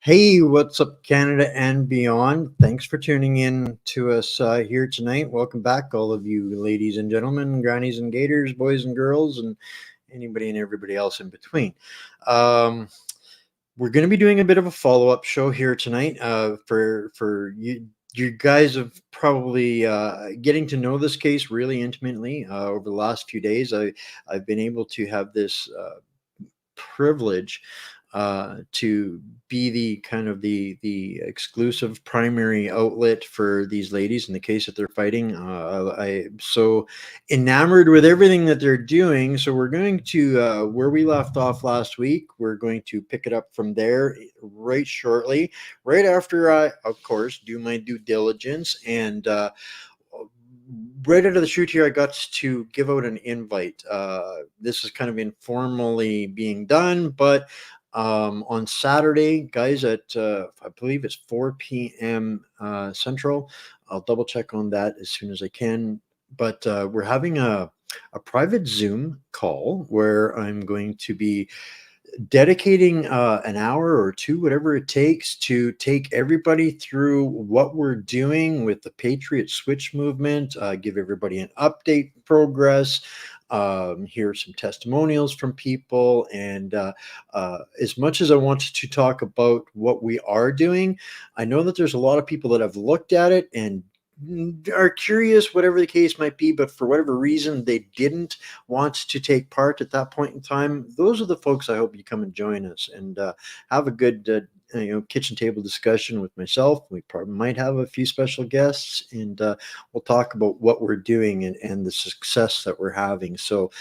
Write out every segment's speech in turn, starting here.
Hey, what's up, Canada and beyond? Thanks for tuning in to us here tonight. Welcome back, all of you ladies and gentlemen, grannies and gators, boys and girls, and anybody and everybody else in between. We're going to be doing a bit of a follow-up show here tonight for you. You guys have probably getting to know this case really intimately over the last few days. I've been able to have this privilege to be the kind of the exclusive primary outlet for these ladies in the case that they're fighting. I'm so enamored with everything that they're doing. So we're going to where we left off last week. We're going to pick it up from there right shortly, right after I, of course, do my due diligence. And right out of the chute here, I got to give out an invite. This is kind of informally being done, but on Saturday, guys, at I believe it's 4 p.m. Central. I'll double check on that as soon as I can. But we're having a private Zoom call where I'm going to be dedicating an hour or two, whatever it takes, to take everybody through what we're doing with the Patriot Switch movement, give everybody an update progress, hear some testimonials from people. And as much as I wanted to talk about what we are doing, I know that there's a lot of people that have looked at it and are curious, whatever the case might be, but for whatever reason they didn't want to take part at that point in time. Those are the folks I hope you come and join us and have a good kitchen table discussion with myself. We probably might have a few special guests, and we'll talk about what we're doing and the success that we're having. So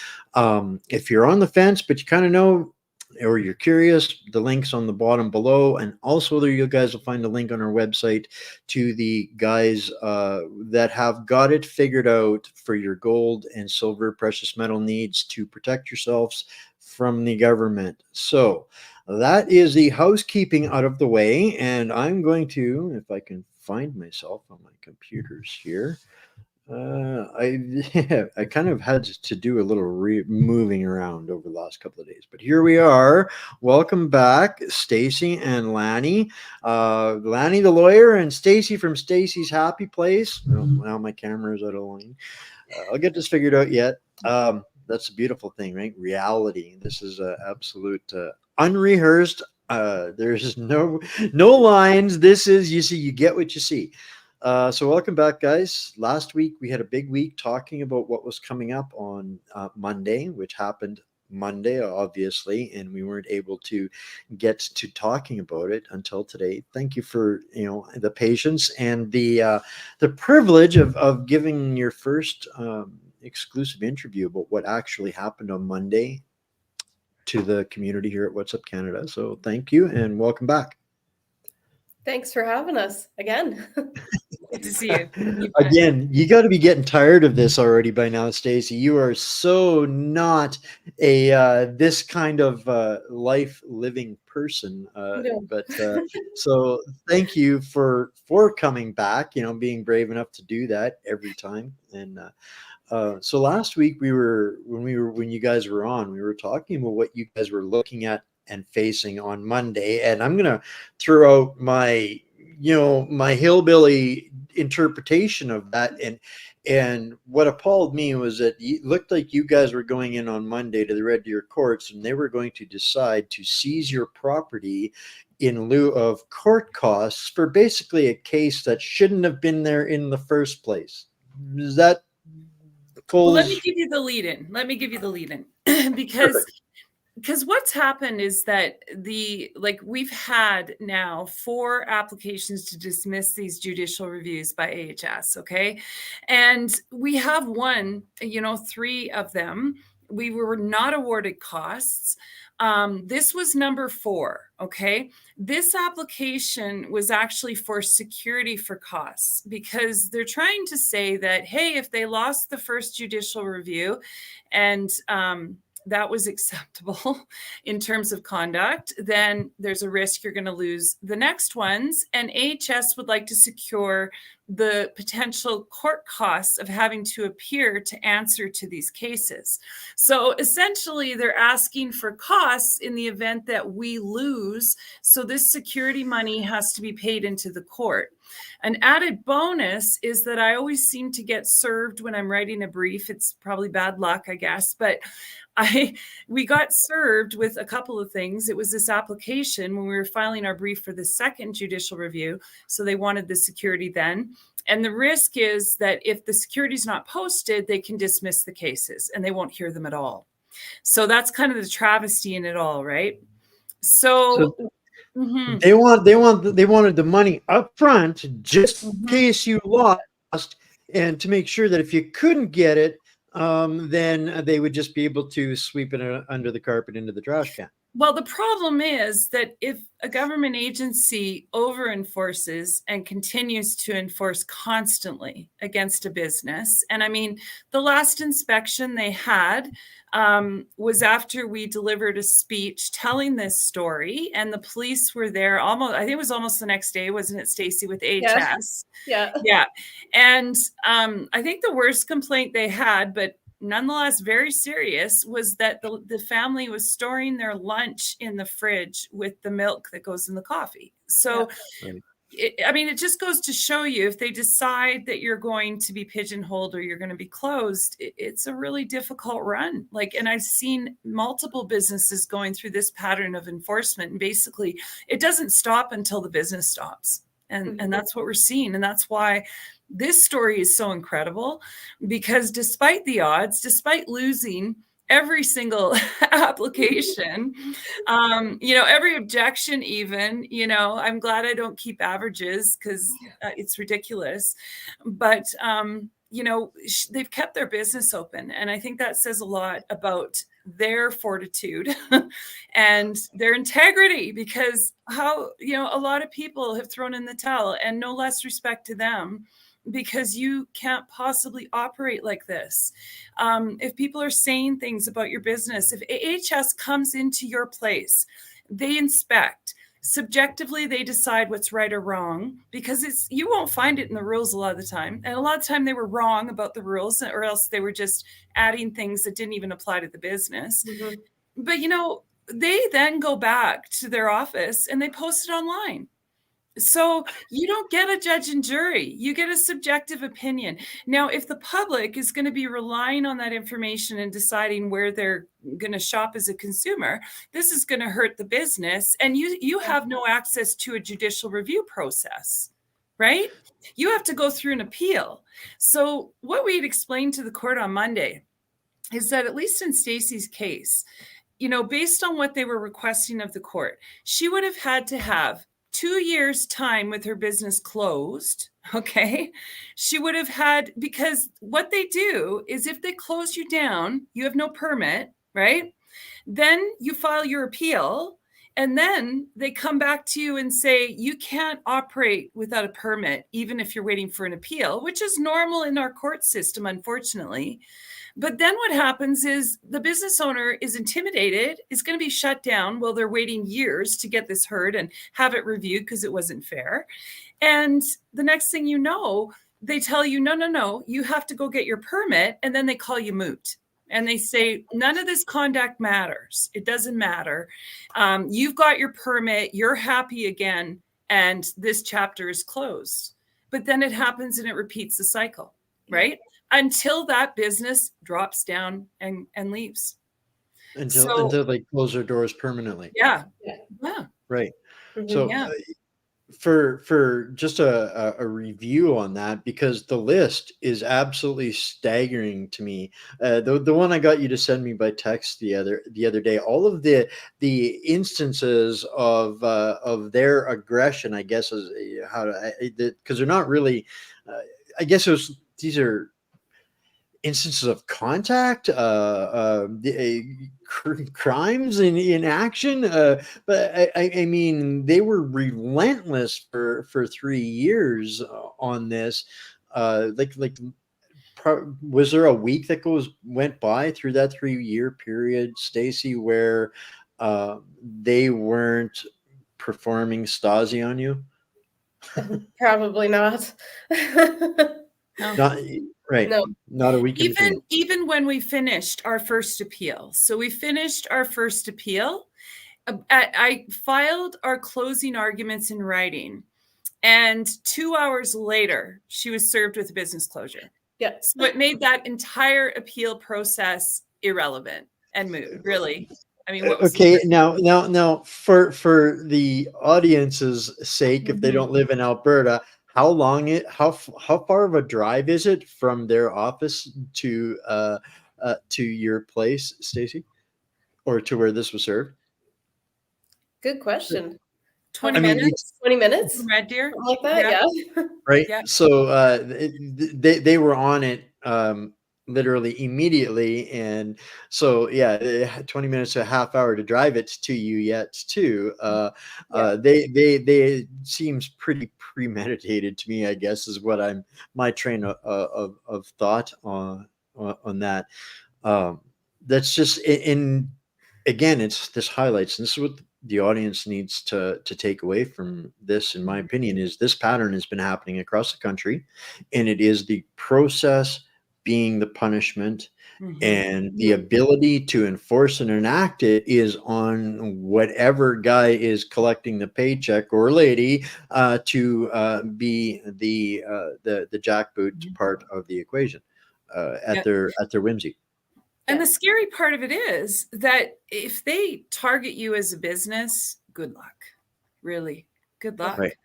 if you're on the fence but you kind of know, or you're curious, the link's on the bottom below. And also there, you guys will find a link on our website to the guys that have got it figured out for your gold and silver precious metal needs to protect yourselves from the government. So that is the housekeeping out of the way. And I'm going to, if I can find myself on my computers here, I kind of had to do a little moving around over the last couple of days, but here we are. Welcome back, Stacy and Lani. Lani the lawyer and Stacy from Stacy's Happy Place. Oh, now my camera is out of line. I'll get this figured out yet. That's a beautiful thing, right? Reality. This is absolute unrehearsed. There's no lines. This is, you see, you get what you see. So welcome back, guys. Last week we had a big week talking about what was coming up on Monday, which happened Monday, obviously, and we weren't able to get to talking about it until today. Thank you for the patience and the privilege of giving your first exclusive interview about what actually happened on Monday to the community here at What's Up Canada. So thank you and welcome back. Thanks for having us again. Good to see you. Again, you got to be getting tired of this already by now, Stacy. You are so not a this kind of life living person. No. But so thank you for coming back. Being brave enough to do that every time. And so last week when you guys were on, we were talking about what you guys were looking at and facing on Monday. And I'm gonna throw out my my hillbilly interpretation of that, And what appalled me was that it looked like you guys were going in on Monday to the Red Deer courts, and they were going to decide to seize your property in lieu of court costs for basically a case that shouldn't have been there in the first place. Is that Well, let me falls? give you the lead in. Perfect. Because what's happened is that we've had now 4 applications to dismiss these judicial reviews by AHS, okay? And we have won, 3 of them. We were not awarded costs. This was number 4, okay? This application was actually for security for costs because they're trying to say that, hey, if they lost the first judicial review and that was acceptable in terms of conduct, then there's a risk you're going to lose the next ones. And AHS would like to secure the potential court costs of having to appear to answer to these cases. So essentially, they're asking for costs in the event that we lose. So this security money has to be paid into the court. An added bonus is that I always seem to get served when I'm writing a brief. It's probably bad luck, I guess, but we got served with a couple of things. It was this application when we were filing our brief for the second judicial review. So they wanted the security then. And the risk is that if the security is not posted, they can dismiss the cases and they won't hear them at all. So that's kind of the travesty in it all, right? So They wanted the money up front just in case you lost, and to make sure that if you couldn't get it, then they would just be able to sweep it under the carpet into the trash can. Well, the problem is that if a government agency over enforces and continues to enforce constantly against a business, and I mean, the last inspection they had was after we delivered a speech telling this story, and the police were there almost, I think it was almost the next day, wasn't it, Stacey, with AHS? Yeah. And I think the worst complaint they had, but nonetheless very serious, was that the family was storing their lunch in the fridge with the milk that goes in the coffee. So, it just goes to show you, if they decide that you're going to be pigeonholed or you're going to be closed, it's a really difficult run. And I've seen multiple businesses going through this pattern of enforcement, and basically it doesn't stop until the business stops. And that's what we're seeing. And that's why this story is so incredible, because despite the odds, despite losing every single application, every objection, even, I'm glad I don't keep averages because it's ridiculous. But, they've kept their business open. And I think that says a lot about their fortitude and their integrity, because a lot of people have thrown in the towel, and no less respect to them, because you can't possibly operate like this. If people are saying things about your business, if AHS comes into your place, they inspect. Subjectively, they decide what's right or wrong, because you won't find it in the rules a lot of the time. And a lot of the time they were wrong about the rules, or else they were just adding things that didn't even apply to the business. But, they then go back to their office and they post it online. So you don't get a judge and jury, you get a subjective opinion. Now, if the public is going to be relying on that information and deciding where they're going to shop as a consumer, this is going to hurt the business. And you have no access to a judicial review process, right? You have to go through an appeal. So what we had explained to the court on Monday is that, at least in Staceys' case, based on what they were requesting of the court, she would have had to have 2 years' time with her business closed. Okay. She would have had, because what they do is, if they close you down, you have no permit, right? Then you file your appeal, and then they come back to you and say, you can't operate without a permit, even if you're waiting for an appeal, which is normal in our court system, unfortunately. But then what happens is the business owner is intimidated, is going to be shut down while they're waiting years to get this heard and have it reviewed because it wasn't fair. And the next thing you know, they tell you, no, you have to go get your permit. And then they call you moot. And they say, none of this conduct matters. It doesn't matter. You've got your permit. You're happy again. And this chapter is closed. But then it happens and it repeats the cycle, right? until that business drops down and leaves. So until they close their doors permanently. yeah, Yeah. yeah, Right. Mhm. So yeah. for just a review on that, because the list is absolutely staggering to me. The one I got you to send me by text the other day, all of the instances of their aggression, I guess, is how to, because they're not really. I guess it was these are instances of contact, crimes in action. But I mean, they were relentless for 3 years on this. Like, was there a week that went by through that 3 year period, Stacey, where they weren't performing Stasi on you? Probably not. No. Not right. No. Not a week in between. Even when we finished our first appeal. So we finished our first appeal. I filed our closing arguments in writing, and 2 hours later, she was served with a business closure. Yeah. So it made that entire appeal process irrelevant and moot, really. I mean, what was Okay, now, for the audience's sake, if they Mhm. don't live in Alberta, how far of a drive is it from their office to your place, Stacey, or to where this was served? Good question. 20 I mean, minutes 20 minutes? from Red Deer? Something like that, yeah. right. Yeah. So they were on it literally immediately, and so yeah, 20 minutes to a half hour to drive it to you yet too. Yeah. They seems pretty premeditated to me, I guess, is what my train of thought on that. um that's just in again, it's this highlights, and this is what the audience needs to take away from this, in my opinion, is this pattern has been happening across the country, and it is the process being the punishment, Mhm. and the ability to enforce and enact it is on whatever guy is collecting the paycheck, or lady, to be the jackboot Mhm. part of the equation, Yeah. at their whimsy. And Yeah. the scary part of it is that if they target you as a business, good luck. Really, good Yeah. luck. Right.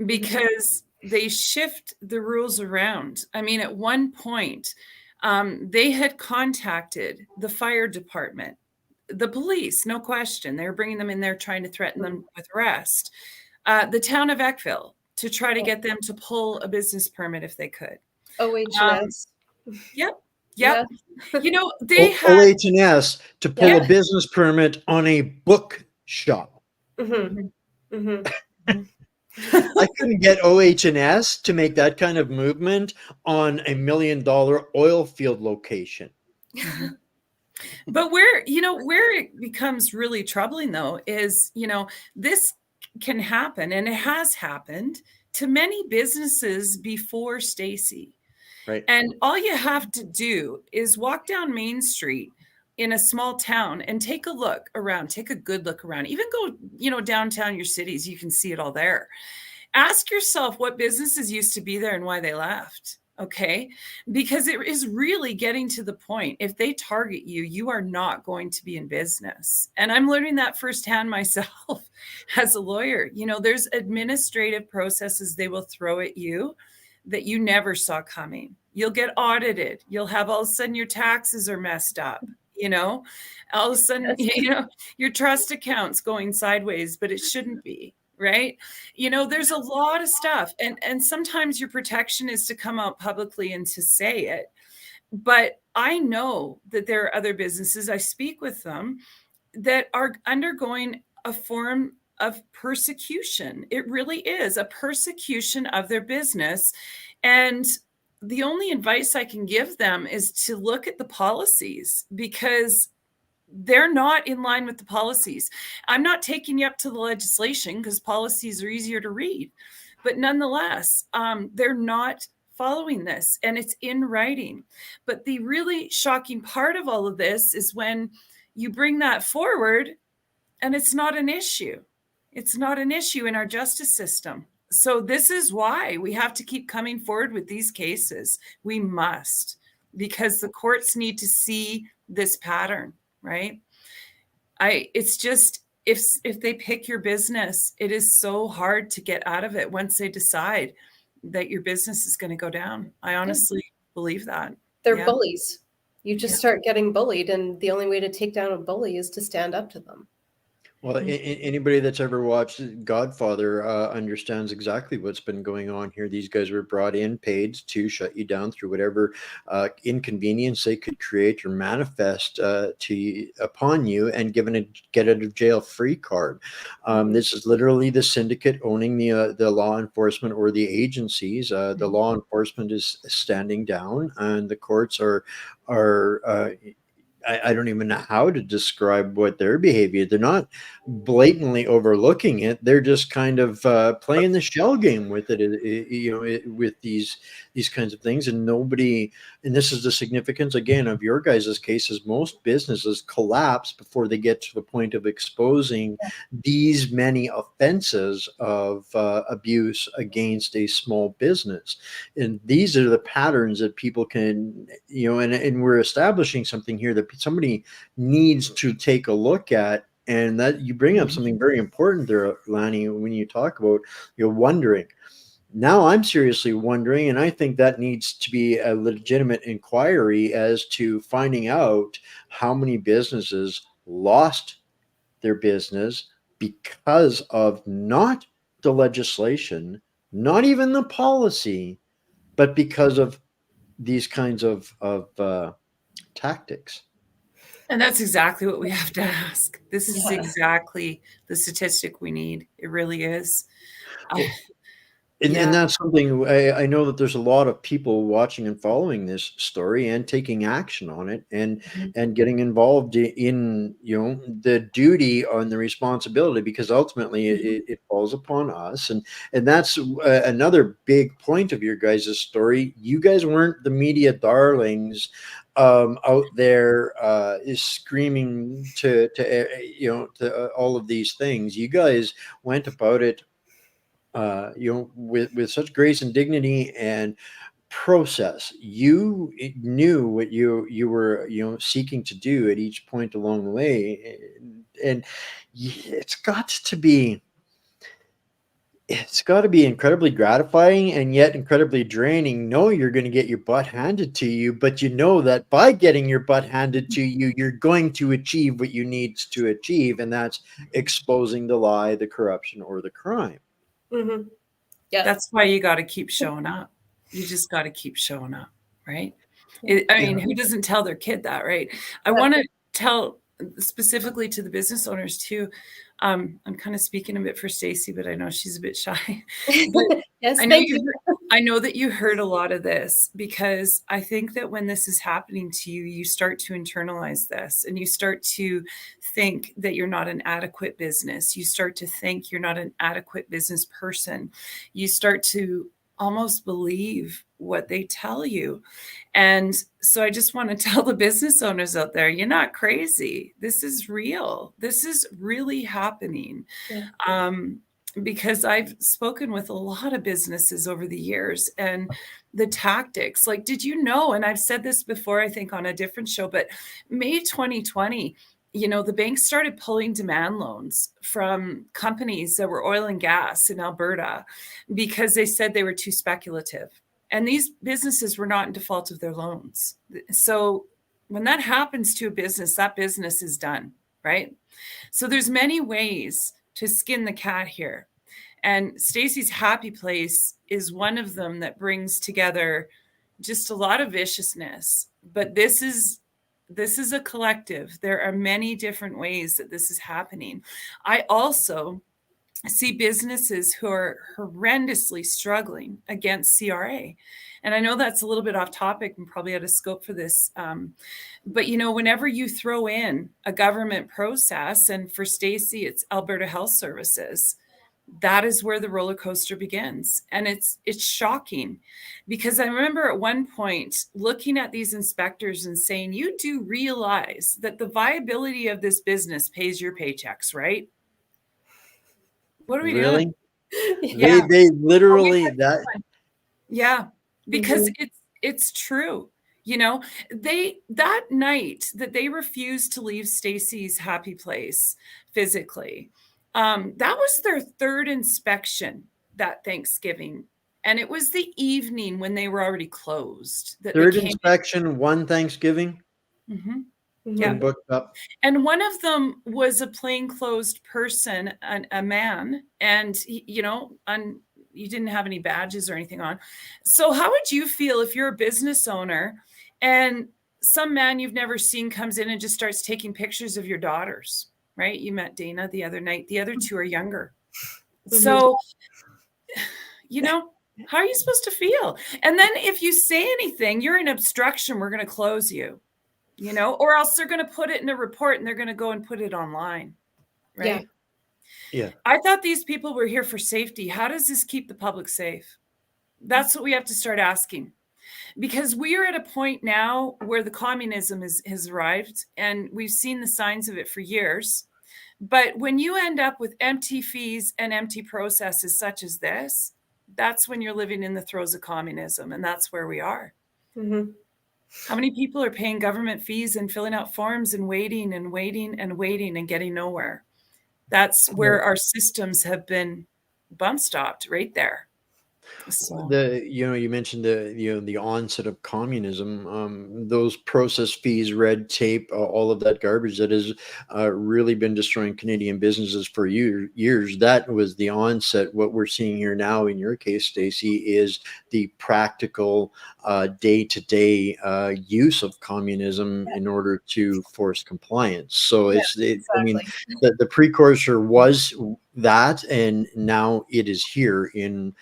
Because they shift the rules around. I mean, at one point, they had contacted the fire department, the police, no question. They were bringing them in there, trying to threaten them with arrest. The town of Eckville, to try to get them to pull a business permit if they could. Um, OH&S. yep, Yeah. yep. You know, they had, OH&S to pull Yeah. a business permit on a bookshop. Mhm. Mhm. Mhm. I couldn't get OH&S to make that kind of movement on $1 million oil field location. Mhm. But where it becomes really troubling though is, this can happen, and it has happened to many businesses before Stacy. Right. And all you have to do is walk down Main Street in a small town and take a look around, take a good look around. Even go, downtown your cities, you can see it all there. Ask yourself what businesses used to be there and why they left. Okay. Because it is really getting to the point. If they target you, you are not going to be in business. And I'm learning that firsthand myself as a lawyer. There's administrative processes they will throw at you that you never saw coming. You'll get audited. You'll have all of a sudden your taxes are messed up. All of a sudden, Yes. your trust account's going sideways, but it shouldn't be. Right. There's a lot of stuff. And sometimes your protection is to come out publicly and to say it. But I know that there are other businesses, I speak with them, that are undergoing a form of persecution. It really is a persecution of their business. And the only advice I can give them is to look at the policies, because they're not in line with the policies. I'm not taking you up to the legislation because policies are easier to read, but nonetheless, they're not following this, and it's in writing. But the really shocking part of all of this is when you bring that forward and it's not an issue. It's not an issue in our justice system. So this is why we have to keep coming forward with these cases. We must. because the courts need to see this pattern, right? It's just, if they pick your business, it is so hard to get out of it once they decide that your business is going to go down. I honestly believe that. They're Yeah. bullies. You just start getting bullied, and the only way to take down a bully is to stand up to them. Well, anybody that's ever watched Godfather understands exactly what's been going on here. These guys were brought in, paid to shut you down through whatever inconvenience they could create or manifest upon you, and given a get out of jail free card. This is literally the syndicate owning the law enforcement or the agencies. The law enforcement is standing down, and the courts are. I don't even know how to describe what their behavior. They're not blatantly overlooking it. They're just kind of playing the shell game with it, with these kinds of things. And nobody, and this is the significance again of your guys' case, is most businesses collapse before they get to the point of exposing these many offenses of abuse against a small business. And these are the patterns that people can, and we're establishing something here that somebody needs to take a look at. And that you bring up something very important there, Lani, when you talk about you're wondering. Now I'm seriously wondering, and I think that needs to be a legitimate inquiry as to finding out how many businesses lost their business because of not the legislation, not even the policy, but because of these kinds of tactics. And that's exactly what we have to ask. This is exactly the statistic we need. It really is. And that's something I know that there's a lot of people watching and following this story and taking action on it, and getting involved in the duty and the responsibility, because ultimately it falls upon us. And that's another big point of your guys' story. You guys weren't the media darlings out there is screaming to all of these things. You guys went about it with such grace and dignity and process. You knew what you were seeking to do at each point along the way, and it's got to be incredibly gratifying and yet incredibly draining. No, you're going to get your butt handed to you, but you know that by getting your butt handed to you, you're going to achieve what you need to achieve, and that's exposing the lie, the corruption, or the crime. Mm-hmm. Yeah. That's why you got to keep showing up. You just got to keep showing up, right? I mean, who doesn't tell their kid that, right? I want to tell specifically to the business owners too. I'm kind of speaking a bit for Stacey, but I know she's a bit shy. But yes, I know that you heard a lot of this, because I think that when this is happening to you, you start to internalize this, and you start to think that you're not an adequate business. You start to think you're not an adequate business person. You start to almost believe what they tell you. And so I just want to tell the business owners out there, you're not crazy. This is real. This is really happening. Yeah. Because I've spoken with a lot of businesses over the years, and the tactics, like, did you know, and I've said this before, I think on a different show, but May 2020, the banks started pulling demand loans from companies that were oil and gas in Alberta because they said they were too speculative. And these businesses were not in default of their loans. So when that happens to a business, that business is done, right? So there's many ways to skin the cat here. And Stacy's Happy Place is one of them that brings together just a lot of viciousness. But this is a collective. There are many different ways that this is happening. I also see businesses who are horrendously struggling against CRA. And I know that's a little bit off topic and probably out of scope for this. But, whenever you throw in a government process, and for Stacey, it's Alberta Health Services, that is where the roller coaster begins. And it's shocking, because I remember at one point looking at these inspectors and saying, you do realize that the viability of this business pays your paychecks, right? What are we doing? Yeah. They literally that. Yeah, because it's true. You know, that night that they refused to leave Staceys happy place physically, that was their third inspection that Thanksgiving. And it was the evening when they were already closed that they Third came inspection, one Thanksgiving, in. Mhm. Yeah. and booked up. And one of them was a plainclothes person, a man, and you didn't have any badges or anything on. So how would you feel if you're a business owner and some man you've never seen comes in and just starts taking pictures of your daughters, right? You met Dana the other night. The other two are younger. So, how are you supposed to feel? And then if you say anything, you're an obstruction, we're going to close you. Or else they're going to put it in a report and they're going to go and put it online. Right. Yeah. I thought these people were here for safety. How does this keep the public safe? That's what we have to start asking, because we are at a point now where the communism has arrived, and we've seen the signs of it for years. But when you end up with empty fees and empty processes such as this, that's when you're living in the throes of communism. And that's where we are. Mhm. How many people are paying government fees and filling out forms and waiting and waiting and waiting and getting nowhere? That's where our systems have been bump stopped right there. So. You mentioned the onset of communism, those process fees, red tape, all of that garbage that has really been destroying Canadian businesses for years. That was the onset. What we're seeing here now in your case, Stacey, is the practical day-to-day use of communism in order to force compliance. So I mean, the precursor was that, and now it is here in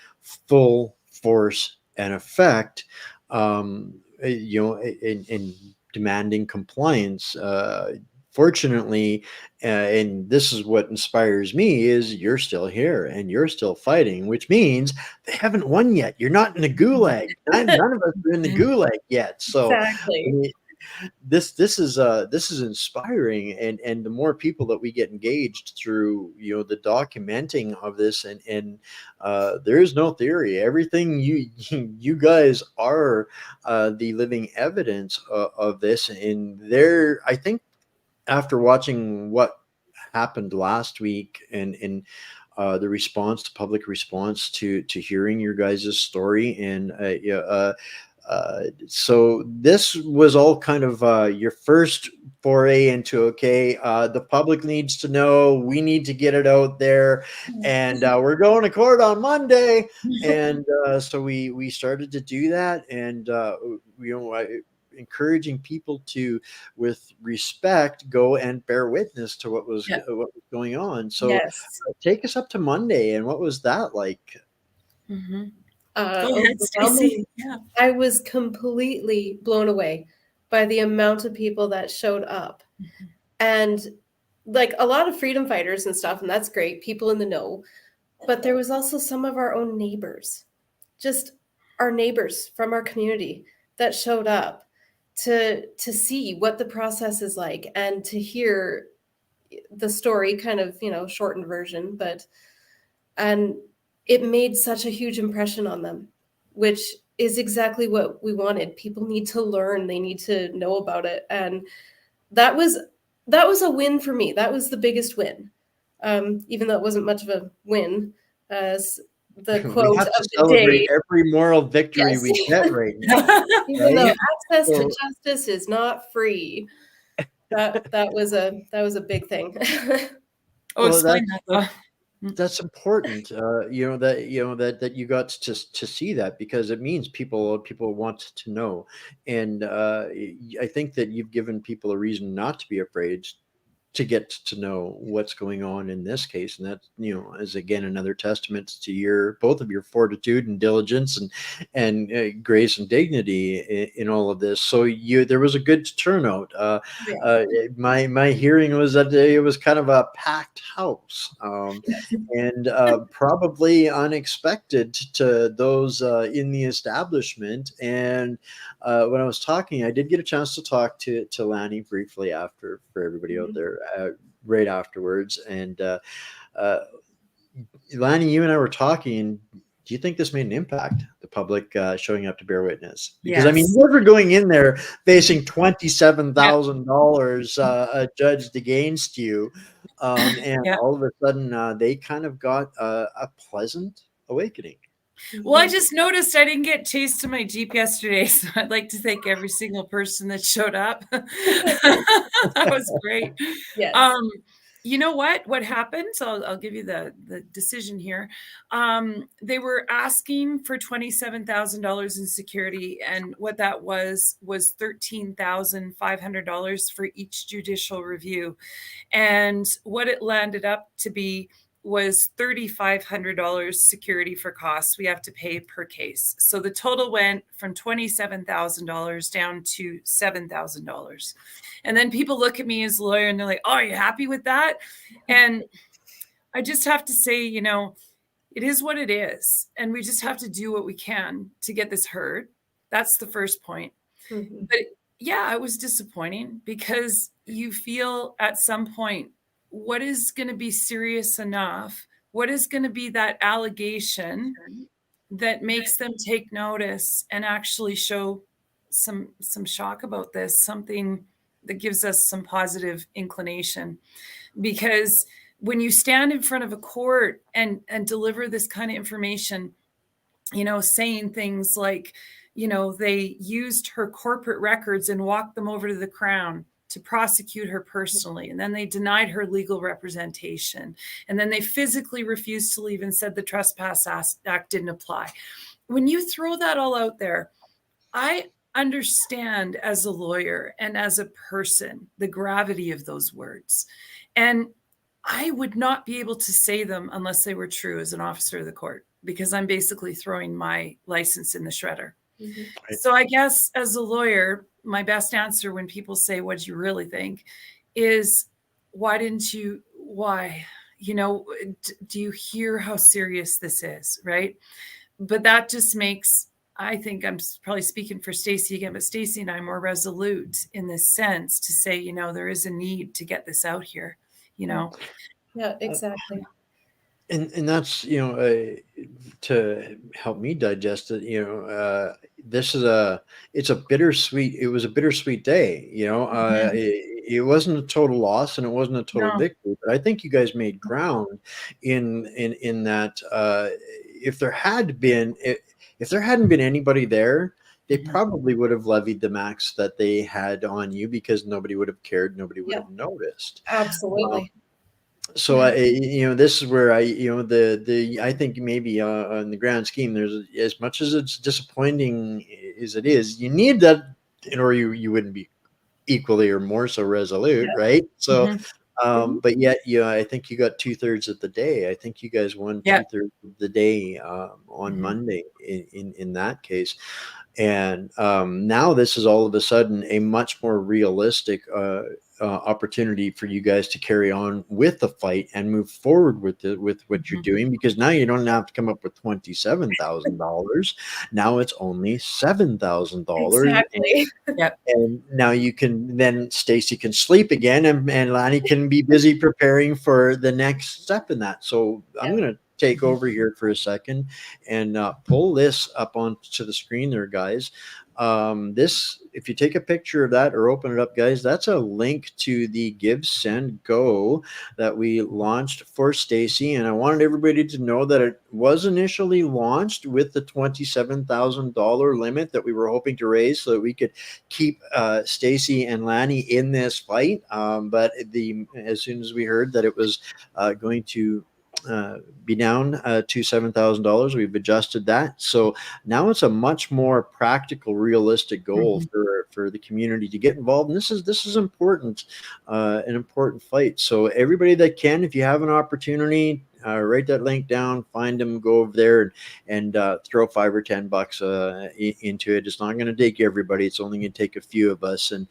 full force and effect, in demanding compliance. Fortunately, and this is what inspires me, is you're still here and you're still fighting, which means they haven't won yet. You're not in the gulag. None of us are in the gulag yet. So Exactly. I mean, this is inspiring, and the more people that we get engaged through the documenting of this, and there is no theory. Everything you guys are the living evidence of this. And there, I think, after watching what happened last week, and the response, the public response to hearing your guys' story, and so this was all kind of your first foray into, okay, the public needs to know, we need to get it out there, and we're going to court on Monday. And so we started to do that, and encouraging people to, with respect, go and bear witness to what was going on. So Yes. take us up to Monday, and what was that like? Mm-hmm. Go ahead, Stacey. Overwhelming. Yeah. I was completely blown away by the amount of people that showed up. And like a lot of freedom fighters and stuff, and that's great, people in the know. But there was also some of our own neighbors, just our neighbors from our community, that showed up to see what the process is like and to hear the story, kind of, shortened version, and it made such a huge impression on them, which is exactly what we wanted. People need to learn, they need to know about it. And that was a win for me. That was the biggest win. Even though it wasn't much of a win, as the We quote have of to the celebrate day. every moral victory Yes. we get right now. Even though Right? access to So- justice is not free. That was a big thing. Oh, Well, explain that though. that's important. That you got to see that, because it means people want to know. And I think that you've given people a reason not to be afraid to get to know what's going on in this case. And that, is again another testament to both of your fortitude and diligence, and grace and dignity in all of this. So there was a good turnout. My hearing was that it was kind of a packed house, and probably unexpected to those in the establishment. And when I was talking, I did get a chance to talk to Lani briefly after, for everybody out there, right afterwards. And Lani, you and I were talking. Do you think this made an impact? the public showing up to bear witness. Because I mean, Yes. you were going in there facing $27,000 judged against you, and Yeah. all of a sudden they kind of got a pleasant awakening. Well, I just noticed I didn't get chased to my Jeep yesterday, so I'd like to thank every single person that showed up. That was great. Yes. You know what happened? So I'll give you the decision here. They were asking for $27,000 in security, and what that was $13,500 for each judicial review. And what it landed up to be was $3,500 security for costs we have to pay per case. So the total went from $27,000 down to $7,000. And then people look at me as a lawyer and they're like, "Oh, are you happy with that?" And I just have to say, you know, it is what it is. And we just have to do what we can to get this heard. That's the first point. Mhm. But yeah, it was disappointing because you feel at some point, what is going to be serious enough? What is going to be that allegation that makes them take notice and actually show some shock about this, something that gives us some positive inclination? Because when you stand in front of a court and deliver this kind of information, you know, saying things like, you know, they used her corporate records and walked them over to the Crown to prosecute her personally. And then they denied her legal representation. And then they physically refused to leave and said the Trespass Act didn't apply. When you throw that all out there, I understand as a lawyer and as a person the gravity of those words. And I would not be able to say them unless they were true as an officer of the court, because I'm basically throwing my license in the shredder. Mhm. Right. So I guess as a lawyer, my best answer when people say, "What do you really think?" is, why, you know, do you hear how serious this is, right? But that just makes, I think I'm probably speaking for Stacey again, but Stacey and I are more resolute in this sense to say, you know, there is a need to get this out here, you know. Yeah, exactly. And that's, you know, to help me digest it, you know, this is it's a bittersweet, it was a bittersweet day, you know, Mhm. it wasn't a total loss and it wasn't a total No. victory, but I think you guys made ground in that, if there had been, if there hadn't been anybody there, they Mhm. probably would have levied the max that they had on you because nobody would have cared, nobody would Yeah. have noticed. Absolutely. So I, you know, this is where I, you know, I think maybe on the grand scheme, there's, as much as it's disappointing as it is, you need that, or you wouldn't be equally or more so resolute, Yeah. right? So, Mhm. Mhm. but yet, yeah, I think you got 2/3 of the day. I think you guys won Yeah. 2/3 of the day on Mhm. Monday in that case. And now this is all of a sudden a much more realistic opportunity for you guys to carry on with the fight and move forward with what you're Mhm. doing, because now you don't have to come up with $27,000. Now it's only $7,000. Exactly. Yep. And now you can, then Stacy can sleep again, and Lani can be busy preparing for the next step in that. So I'm Yeah. going to take Mhm. over here for a second and pull this up onto the screen there, guys. This, if you take a picture of that or open it up, guys, that's a link to the Give, Send, Go that we launched for Stacy. And I wanted everybody to know that it was initially launched with the $27,000 limit that we were hoping to raise so that we could keep Stacy and Lani in this fight. But as soon as we heard that it was going to be down to $7,000, we've adjusted that. So now it's a much more practical, realistic goal Mhm. for the community to get involved. And this is important, an important fight. So everybody that can, if you have an opportunity, write that link down, find them, go over there and throw $5 or $10 into it. It's not going to take everybody. It's only going to take a few of us, and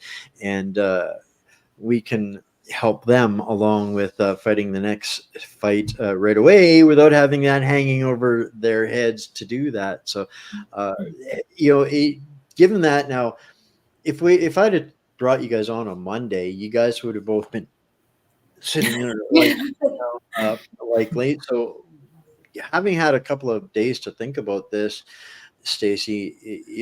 we can help them along with fighting the next fight right away without having that hanging over their heads to do that. So, you know, given that now, if I'd have brought you guys on Monday, you guys would have both been sitting there like late. So having had a couple of days to think about this, Stacey,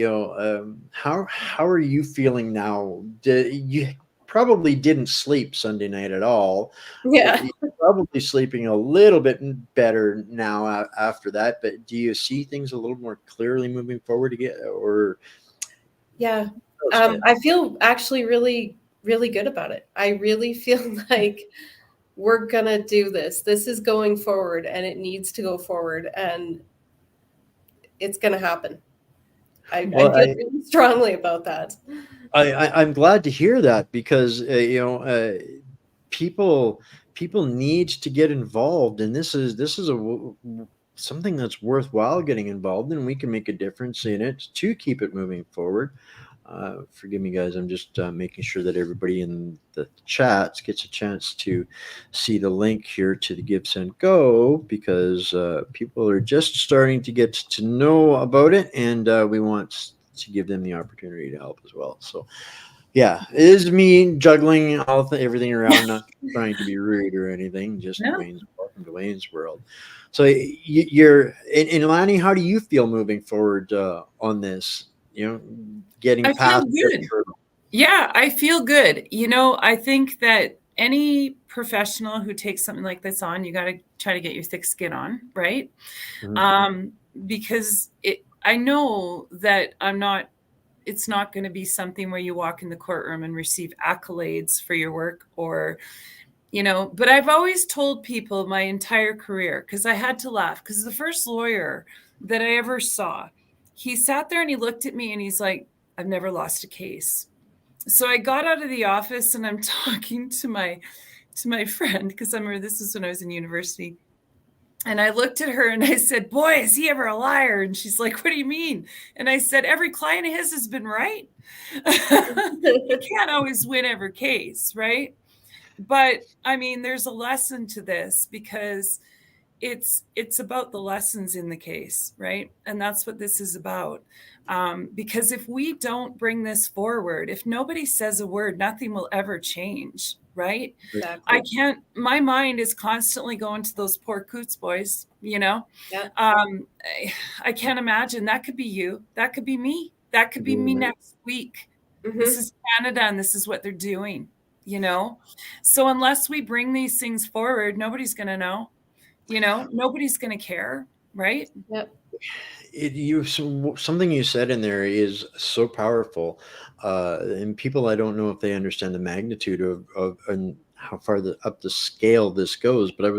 how are you feeling now? You probably didn't sleep Sunday night at all. Yeah. You're probably sleeping a little bit better now after that. But do you see things a little more clearly moving forward again, or Yeah. how's it been? I feel actually really, really good about it. I really feel like we're gonna do this. This is going forward and it needs to go forward and it's gonna happen. I Well, feel really strongly about that. I'm glad to hear that because people need to get involved, and this is something that's worthwhile getting involved in. We can make a difference in it to keep it moving forward. Forgive me, guys. I'm just making sure that everybody in the chats gets a chance to see the link here to the Give Send Go because people are just starting to get to know about it, and we want to give them the opportunity to help as well. So, yeah, it is me juggling everything around, not trying to be rude or anything. Just No, welcome to Wayne's world. So, you're in Lani. How do you feel moving forward on this? Getting I feel past this good. hurdle. Yeah, I feel good. I think that any professional who takes something like this on, you got to try to get your thick skin on, right? Mhm. Because I know that it's not going to be something where you walk in the courtroom and receive accolades for your work but I've always told people my entire career, because I had to laugh, because the first lawyer that I ever saw, he sat there and he looked at me and he's like, I've never lost a case. So I got out of the office and I'm talking to my friend, because I remember this is when I was in university. And I looked at her and I said, boy, is he ever a liar? And she's like, what do you mean? And I said, every client of his has been right. He can't always win every case, right? But I mean, there's a lesson to this, because it's about the lessons in the case, right? And that's what this is about. Because if we don't bring this forward, if nobody says a word, nothing will ever change, right? Exactly. My mind is constantly going to those poor Coots boys, Yeah. I can't imagine. That could be you. That could be me. That could be me next week. This is Canada and this is what they're doing, So unless we bring these things forward, nobody's going to know. Nobody's going to care, right? Yep. Something you said in there is so powerful, and people, I don't know if they understand the magnitude of and how far up the scale this goes. But I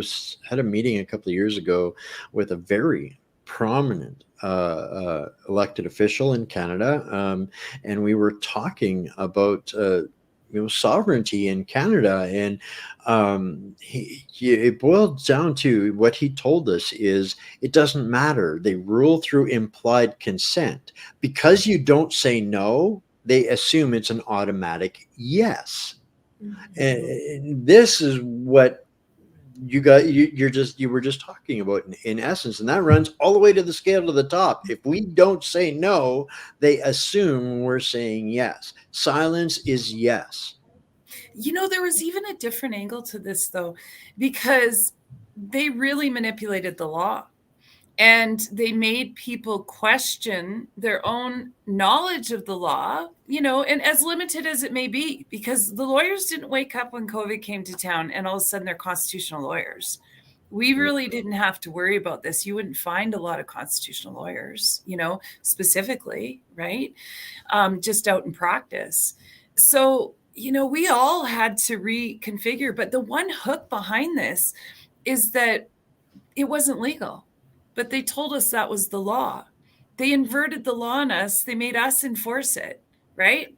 had a meeting a couple of years ago with a very prominent elected official in Canada, and we were talking about sovereignty in Canada, and it boils down to what he told us is it doesn't matter. They rule through implied consent. Because you don't say no, they assume it's an automatic yes. And this is what you were just talking about in essence, and that runs all the way to the scale to the top. If we don't say no, they assume we're saying yes. Silence is yes. There was even a different angle to this, though, because they really manipulated the law. And they made people question their own knowledge of the law, and as limited as it may be, because the lawyers didn't wake up when COVID came to town and all of a sudden they're constitutional lawyers. We really didn't have to worry about this. You wouldn't find a lot of constitutional lawyers, specifically, right? Just out in practice. So, we all had to reconfigure. But the one hook behind this is that it wasn't legal, but they told us that was the law. They inverted the law on us. They made us enforce it, right?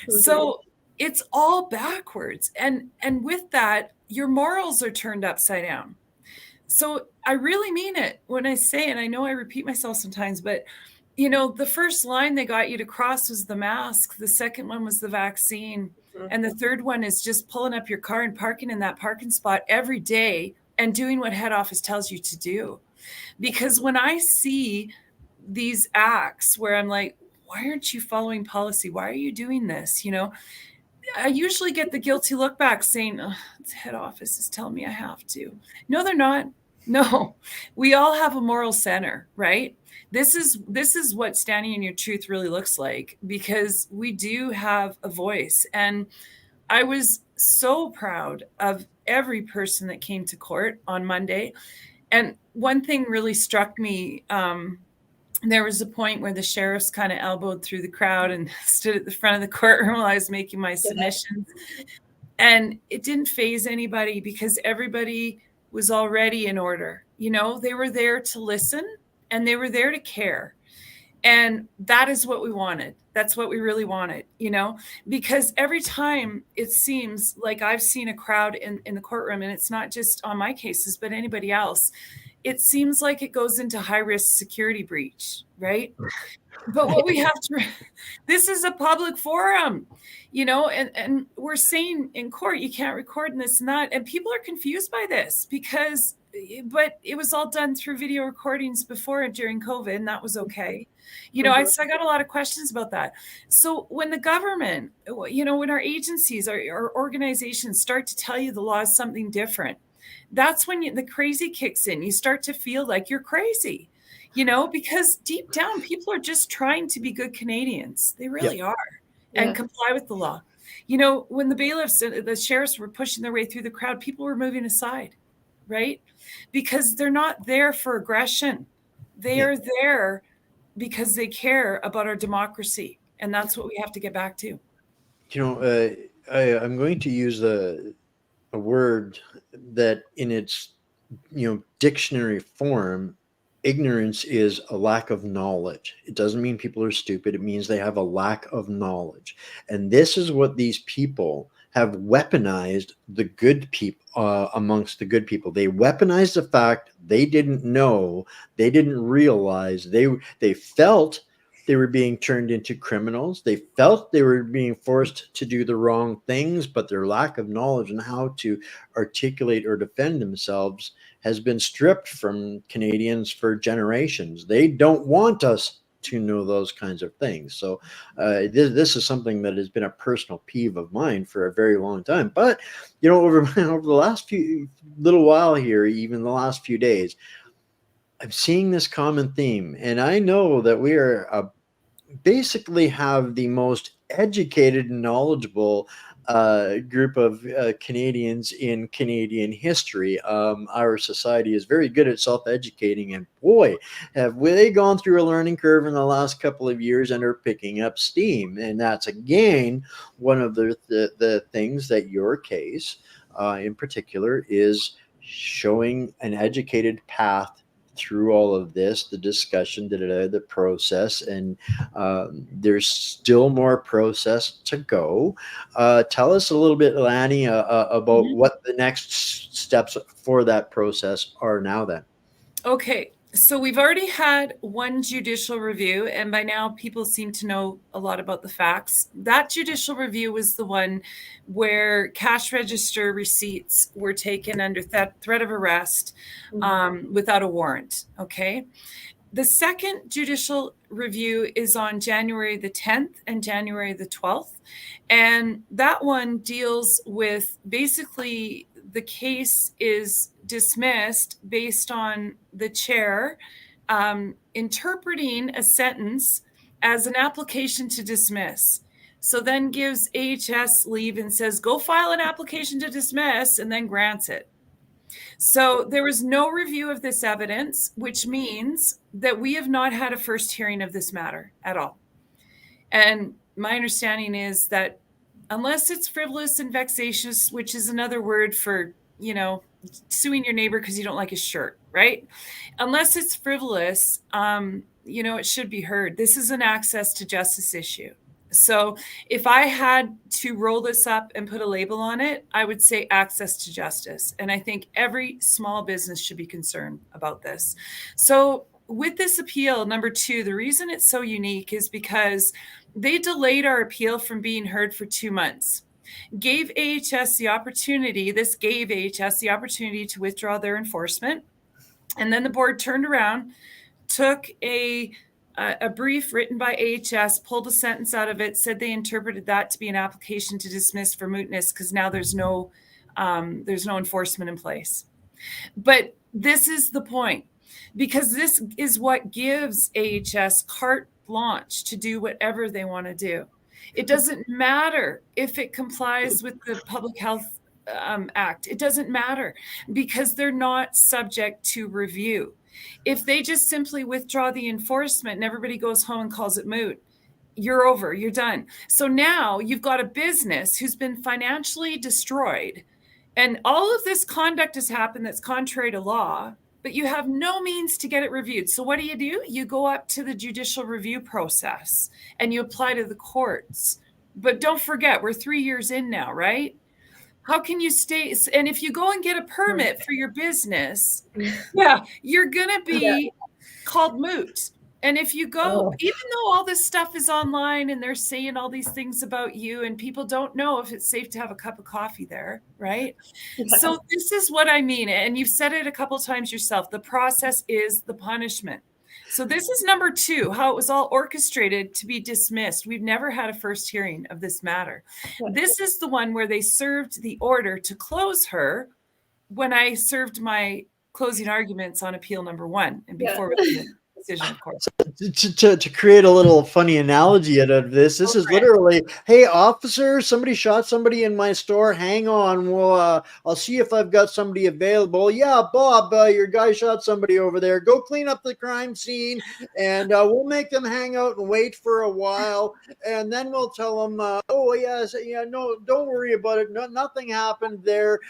So it's all backwards. And with that, your morals are turned upside down. So I really mean it when I say, and I know I repeat myself sometimes, but the first line they got you to cross was the mask. The second one was the vaccine. And the third one is just pulling up your car and parking in that parking spot every day and doing what head office tells you to do. Because when I see these acts where I'm like, why aren't you following policy? Why are you doing this? I usually get the guilty look back saying, oh, it's head office is telling me I have to. No, they're not. No, we all have a moral center, right? This is what standing in your truth really looks like, because we do have a voice. And I was so proud of every person that came to court on Monday. And one thing really struck me. There was a point where the sheriffs kind of elbowed through the crowd and stood at the front of the courtroom while I was making my submissions. And it didn't faze anybody, because everybody was already in order. They were there to listen, and they were there to care. And that is what we wanted. That's what we really wanted, because every time it seems like I've seen a crowd in the courtroom, and it's not just on my cases, but anybody else, it seems like it goes into high risk security breach, right? But what we have to, this is a public forum, and we're saying in court, you can't record and this and that. And people are confused by this but it was all done through video recordings before and during COVID, and that was okay. I got a lot of questions about that. So when the government, when our agencies, our organizations start to tell you the law is something different, that's when the crazy kicks in. You start to feel like you're crazy. Because deep down, people are just trying to be good Canadians. They really are, and comply with the law. When the bailiffs and the sheriffs were pushing their way through the crowd, people were moving aside, right? Because they're not there for aggression. They are there because they care about our democracy. And that's what we have to get back to. I'm going to use a word that in its, dictionary form, ignorance is a lack of knowledge. It doesn't mean people are stupid. It means they have a lack of knowledge. And this is what these people have weaponized the good people amongst the good people. They weaponized the fact they didn't know, they didn't realize, they felt they were being turned into criminals. They felt they were being forced to do the wrong things, but their lack of knowledge on how to articulate or defend themselves has been stripped from Canadians for generations. They don't want us to know those kinds of things. So this is something that has been a personal peeve of mine for a very long time. But, over the last little while here, even the last few days, I'm seeing this common theme, and I know that we are basically have the most educated and knowledgeable group of Canadians in Canadian history. Our society is very good at self-educating, and boy, have they gone through a learning curve in the last couple of years and are picking up steam. And that's again one of the things that your case in particular is showing an educated path through all of this, the discussion, the process, and there's still more process to go. Tell us a little bit, Lani, about what the next steps for that process are now then. Okay, so we've already had one judicial review, and by now people seem to know a lot about the facts. That judicial review was the one where cash register receipts were taken under threat of arrest without a warrant, okay? The second judicial review is on January the 10th and January the 12th. And that one deals with basically the case is dismissed based on the chair interpreting a sentence as an application to dismiss. So then gives AHS leave and says, go file an application to dismiss, and then grants it. So there was no review of this evidence, which means that we have not had a first hearing of this matter at all. And my understanding is that unless it's frivolous and vexatious, which is another word for, suing your neighbor because you don't like his shirt, right? Unless it's frivolous, it should be heard. This is an access to justice issue. So if I had to roll this up and put a label on it, I would say access to justice. And I think every small business should be concerned about this. So with this appeal, number 2, the reason it's so unique is because they delayed our appeal from being heard for 2 months. Gave AHS the opportunity to withdraw their enforcement. And then the board turned around, took a brief written by AHS, pulled a sentence out of it, said they interpreted that to be an application to dismiss for mootness because now there's no enforcement in place. But this is the point, because this is what gives AHS carte blanche to do whatever they want to do. It doesn't matter if it complies with the Public Health Act. It doesn't matter, because they're not subject to review. If they just simply withdraw the enforcement and everybody goes home and calls it moot, you're over, you're done. So now you've got a business who's been financially destroyed, and all of this conduct has happened that's contrary to law, but you have no means to get it reviewed. So what do? You go up to the judicial review process and you apply to the courts. But don't forget, we're 3 years in now, right? How can you stay? And if you go and get a permit for your business, yeah, you're going to be called moot. And if you go, even though all this stuff is online and they're saying all these things about you, and people don't know if it's safe to have a cup of coffee there, right? Yeah. So this is what I mean. And you've said it a couple of times yourself. The process is the punishment. So this is number 2, how it was all orchestrated to be dismissed. We've never had a first hearing of this matter. This is the one where they served the order to close her when I served my closing arguments on appeal number 1 and before the decision, of course. To create a little funny analogy out of this is literally, hey, officer, somebody shot somebody in my store. Hang on, well, I'll see if I've got somebody available. Yeah, Bob, your guy shot somebody over there. Go clean up the crime scene, and we'll make them hang out and wait for a while, and then we'll tell them, oh yes, yeah, no, don't worry about it. No, nothing happened there.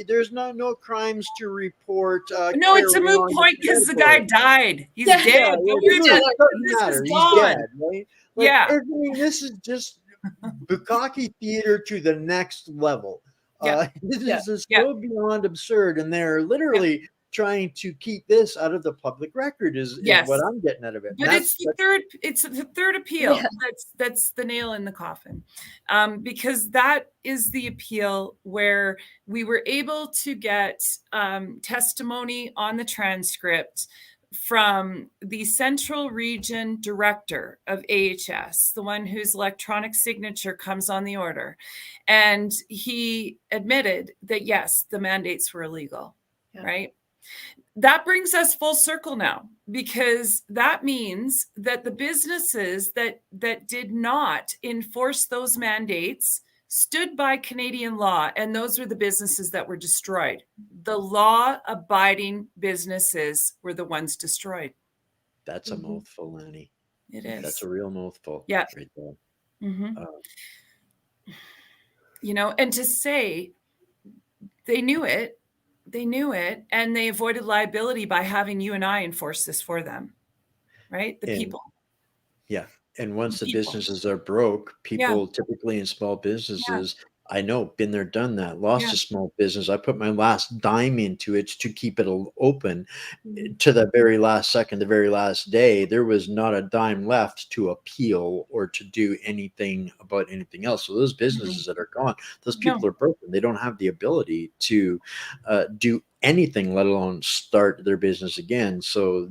There's no crimes to report. No, it's a moot point because the guy died. He's dead. Yeah, This is gone. Dead, right? I mean, this is just bukkake theater to the next level. This is so beyond absurd, and they're literally trying to keep this out of the public record is what I'm getting out of it. But it's the third appeal. Yeah. That's the nail in the coffin. Because that is the appeal where we were able to get testimony on the transcript from the Central Region Director of AHS, the one whose electronic signature comes on the order. And he admitted that, yes, the mandates were illegal, right? That brings us full circle now, because that means that the businesses that did not enforce those mandates stood by Canadian law, and those were the businesses that were destroyed. The law-abiding businesses were the ones destroyed. That's a mouthful, Lani. It is. That's a real mouthful. Yeah. Right there. And to say they knew it, and they avoided liability by having you and I enforce this for them, right? The people. Yeah. And once the businesses are broke, people typically in small businesses, I know, been there, done that, lost a small business. I put my last dime into it to keep it open to the very last second, the very last day. There was not a dime left to appeal or to do anything about anything else. So those businesses that are gone, those people are broken. They don't have the ability to do anything, let alone start their business again. So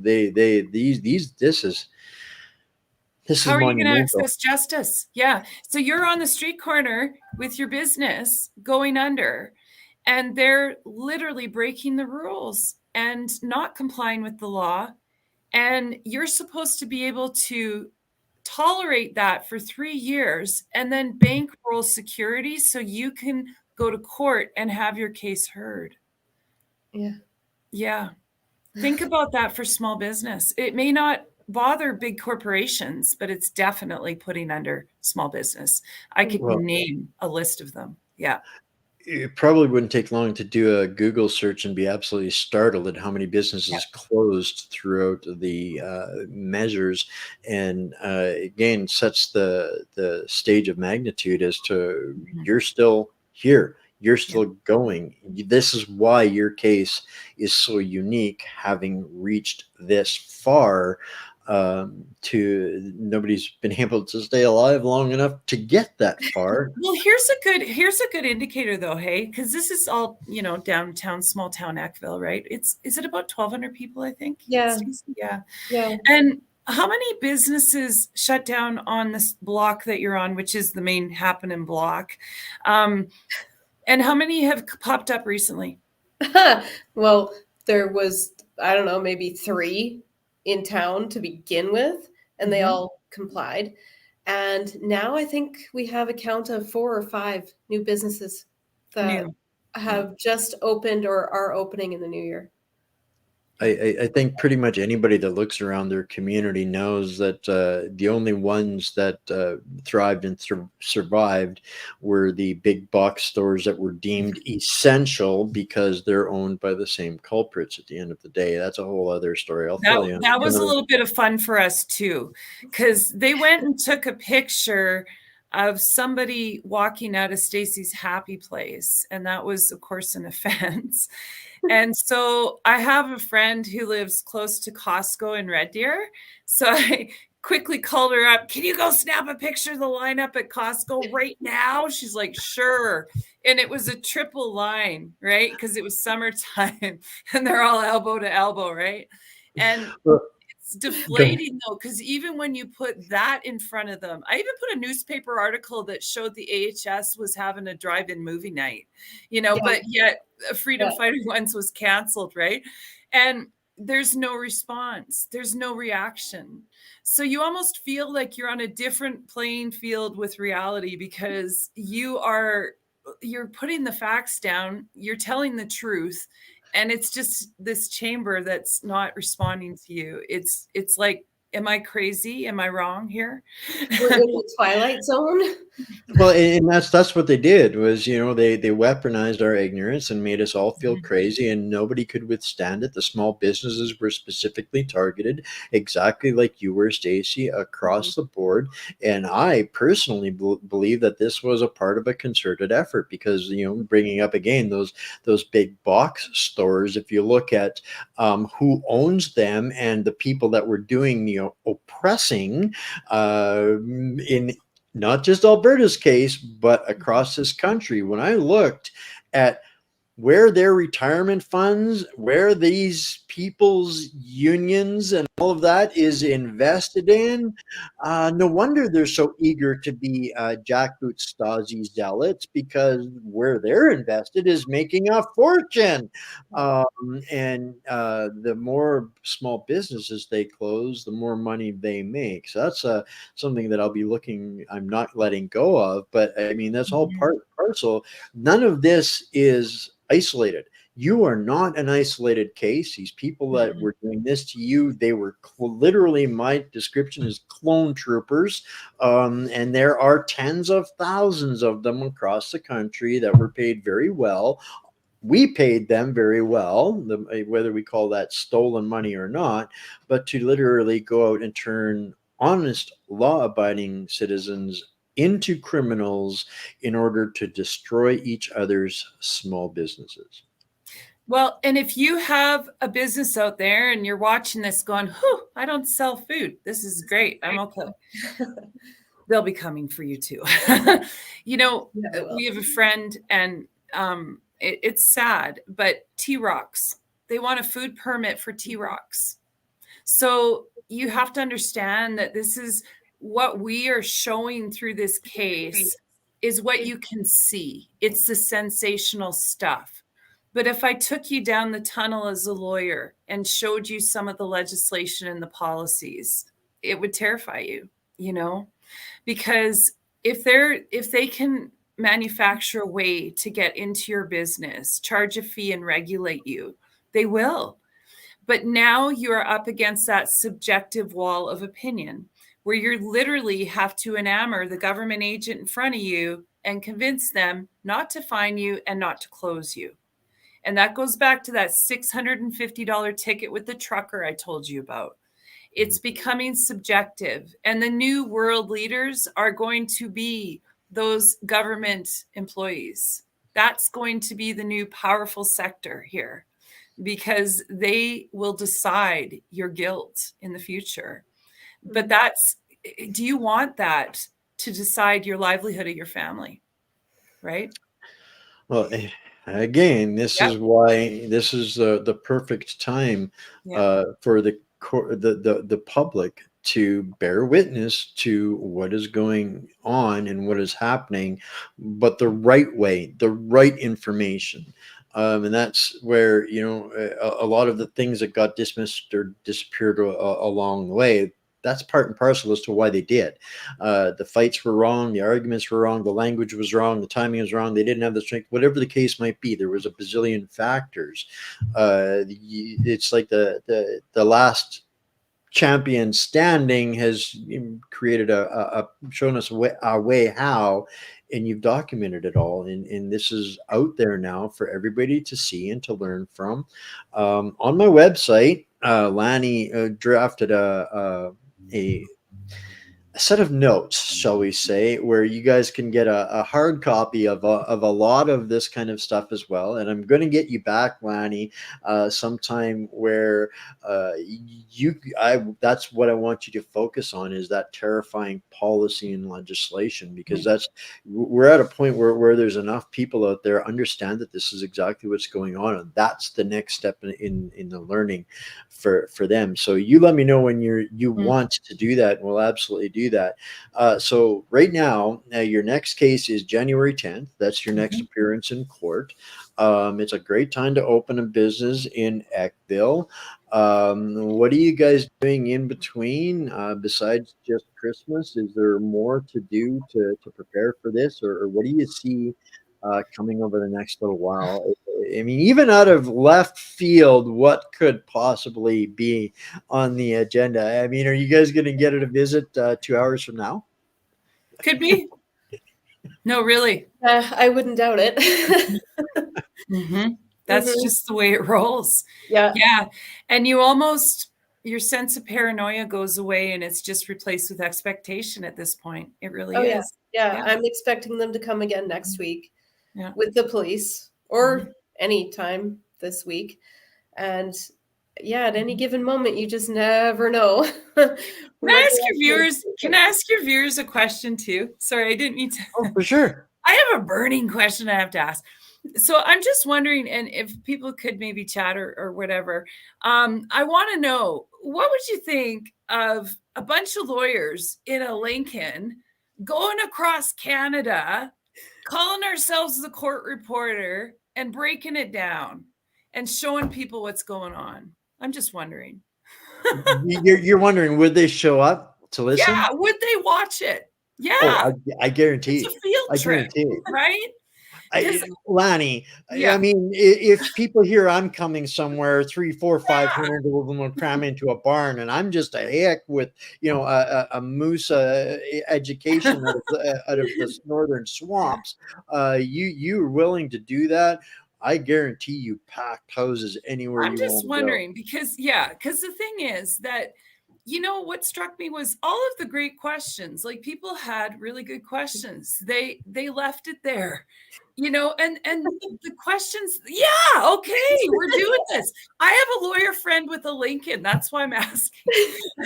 how are you going to access justice? Yeah. So you're on the street corner with your business going under, and they're literally breaking the rules and not complying with the law. And you're supposed to be able to tolerate that for 3 years and then bankroll security so you can go to court and have your case heard. Yeah. Yeah. Think about that for small business. It may not bother big corporations, but it's definitely putting under small business. I could name a list of them. Yeah. It probably wouldn't take long to do a Google search and be absolutely startled at how many businesses closed throughout the measures, and again sets the stage of magnitude as to you're still here. You're still going. This is why your case is so unique, having reached this far. Nobody's been able to stay alive long enough to get that far. Well, here's a good indicator though, hey, because this is all downtown, small town Eckville, right? Is it about 1,200 people? I think. Yeah. Yeah. And how many businesses shut down on this block that you're on, which is the main happening block? And how many have popped up recently? Well, there was, I don't know, maybe 3 in town to begin with, and they Mhm. all complied. And now I think we have a count of 4 or 5 new businesses that New. Yeah. have just opened or are opening in the new year. I think pretty much anybody that looks around their community knows that the only ones that thrived and survived were the big box stores that were deemed essential because they're owned by the same culprits at the end of the day. That's a whole other story. I'll That fill you that was a in. little bit of fun for us too, because they went and took a picture of somebody walking out of Stacy's happy place, and that was, of course, an offense. And so I have a friend who lives close to Costco in Red Deer. So I quickly called her up. Can you go snap a picture of the lineup at Costco right now? She's like, sure. And it was a triple line, right? Because it was summertime and they're all elbow to elbow, right? And Well, it's go deflating though, because even when you put that in front of them, I even put a newspaper article that showed the AHS was having a drive-in movie night, Yeah, but yet a freedom yeah. fighter once was canceled, right? And there's no response, there's no reaction. So you almost feel like you're on a different playing field with reality because you're putting the facts down, you're telling the truth, and it's just this chamber that's not responding to you. It's like, am I crazy? Am I wrong here? We're in the twilight zone. Well, and that's what they did was, they weaponized our ignorance and made us all feel crazy, and nobody could withstand it. The small businesses were specifically targeted, exactly like you were, Stacy, Mhm. across the board. And I personally believe that this was a part of a concerted effort because, bringing up again those big box stores. If you look at who owns them and the people that were doing, oppressing in not just Alberta's case, but across this country. When I looked at where their retirement funds, where these people's unions and all of that is invested in, no wonder they're so eager to be jackboot Stasi zealots because where they're invested is making a fortune. And the more small businesses they close, the more money they make. So that's something that I'm not letting go of. But I mean, that's all part and parcel. None of this is isolated. You are not an isolated case. These people that were doing this to you, they were literally, my description is clone troopers. And there are tens of thousands of them across the country that were paid very well. We paid them very well, whether we call that stolen money or not, but to literally go out and turn honest, law abiding citizens into criminals in order to destroy each other's small businesses. Well, and if you have a business out there and you're watching this going, whew, I don't sell food. This is great. I'm okay. They'll be coming for you too. Yeah, I will. We have a friend and it's sad, but T-Rocks, they want a food permit for T-Rocks. So you have to understand that this is what we are showing through this case is what you can see. It's the sensational stuff. But if I took you down the tunnel as a lawyer and showed you some of the legislation and the policies, it would terrify you, because if they can manufacture a way to get into your business, charge a fee and regulate you, they will. But now you're up against that subjective wall of opinion where you literally have to enamor the government agent in front of you and convince them not to fine you and not to close you. And that goes back to that $650 ticket with the trucker I told you about. It's becoming subjective. And the new world leaders are going to be those government employees. That's going to be the new powerful sector here because they will decide your guilt in the future. But do you want that to decide your livelihood of your family? Right? Well, again, this Yep. is why this is the perfect time Yeah. for the public to bear witness to what is going on and what is happening, but the right way, the right information. And that's where, a lot of the things that got dismissed or disappeared along the way, that's part and parcel as to why they did. The fights were wrong, the arguments were wrong, the language was wrong, the timing was wrong, they didn't have the strength, whatever the case might be. There was a bazillion factors. It's like the last champion standing has created shown us a way how, and you've documented it all, and this is out there now for everybody to see and to learn from. On my website, Lani drafted a set of notes, shall we say, where you guys can get a hard copy of a lot of this kind of stuff as well. And I'm going to get you back, Lani, sometime where that's what I want you to focus on, is that terrifying policy and legislation, because we're at a point where there's enough people out there understand that this is exactly what's going on, and that's the next step in the learning for them. So you let me know when you want to do that, and we'll absolutely do that. So right now, your next case is January 10th. That's your next appearance in court. It's a great time to open a business in Eckville. What are you guys doing in between besides just Christmas? Is there more to do to prepare for this, or what do you see coming over the next little while? I mean, even out of left field, what could possibly be on the agenda? I mean, are you guys going to get it a visit 2 hours from now? Could be. No, really. I wouldn't doubt it. That's just the way it rolls. Yeah. And your sense of paranoia goes away, and it's just replaced with expectation at this point. It really is. Yeah. I'm expecting them to come again next week with the police, or any time this week. And at any given moment, you just never know. Can I ask your viewers a question too? Sorry, I didn't mean to. Oh, for sure. I have a burning question I have to ask. So I'm just wondering, and if people could maybe chat or whatever, I want to know, what would you think of a bunch of lawyers in a Lincoln going across Canada, calling ourselves the court reporter and breaking it down and showing people what's going on? I'm just wondering. You're wondering, would they show up to listen? Yeah, would they watch it? Yeah. Oh, I guarantee. It's a field trip, right? Lani, I mean, if people hear I'm coming somewhere, 300, 400, 500 of them will cram into a barn, and I'm just a heck with, a moose education out of the northern swamps. You're willing to do that? I guarantee you packed houses anywhere. I'm just wondering because the thing is that, what struck me was all of the great questions. Like, people had really good questions. They left it there, and the questions. Yeah, okay, we're doing this. I have a lawyer friend with a Lincoln. That's why I'm asking.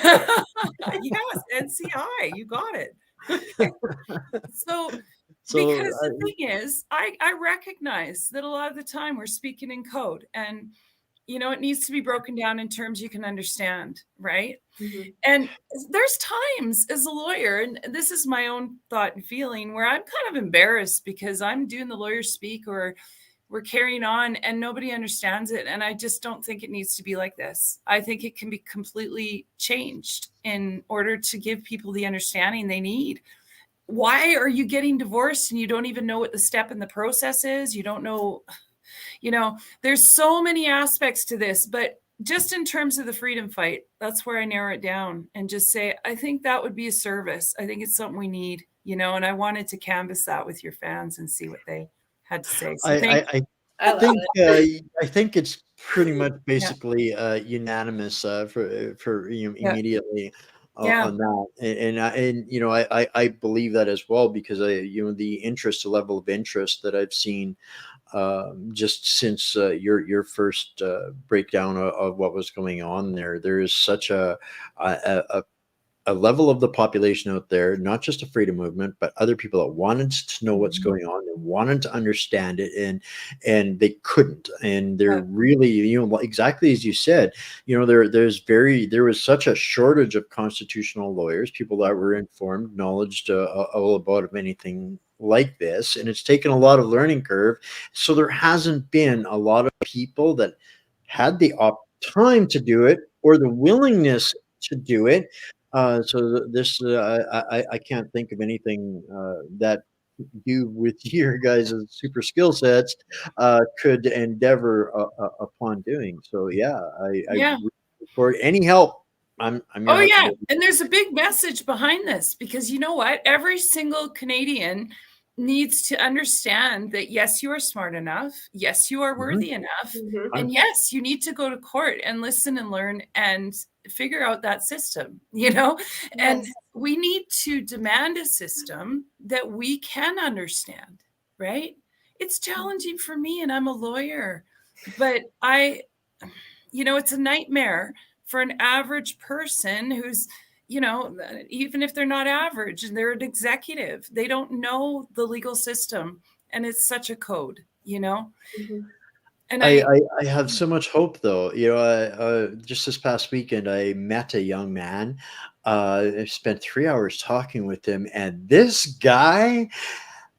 Yes, NCI, you got it. So because the thing is, I recognize that a lot of the time we're speaking in code, and it needs to be broken down in terms you can understand, right? And there's times as a lawyer, and this is my own thought and feeling, where I'm kind of embarrassed because I'm doing the lawyer speak, or we're carrying on and nobody understands it. And I just don't think it needs to be like this. I think it can be completely changed in order to give people the understanding they need. Why are you getting divorced and you don't even know what the step in the process is? You don't know, there's so many aspects to this, but just in terms of the freedom fight, that's where I narrow it down and just say, I think that would be a service. I think it's something we need, and I wanted to canvass that with your fans and see what they had to say. So I think it's pretty much basically unanimous for immediately on that, and I believe that as well, because the level of interest that I've seen just since your first breakdown of what was going on there is such a a level of the population out there, not just a freedom movement, but other people that wanted to know what's going on and wanted to understand it, and they couldn't. And they're really, exactly as you said, there was such a shortage of constitutional lawyers, people that were informed, knowledge all about anything like this, and it's taken a lot of learning curve. So there hasn't been a lot of people that had the time to do it or the willingness to do it. I can't think of anything that you, with your guys' super skill sets, could endeavor upon doing. So yeah, I Yeah. really look forward. Any help, I'm Oh, your yeah. And there's a big message behind this, because you know what? Every single Canadian needs to understand that, yes, you are smart enough. Yes, you are worthy enough. And yes, you need to go to court and listen and learn and figure out that system, and we need to demand a system that we can understand, right? It's challenging for me, and I'm a lawyer, but it's a nightmare for an average person who's, even if they're not average and they're an executive, they don't know the legal system, and it's such a code, And I have so much hope, though. Just this past weekend, I met a young man. I spent 3 hours talking with him, and this guy,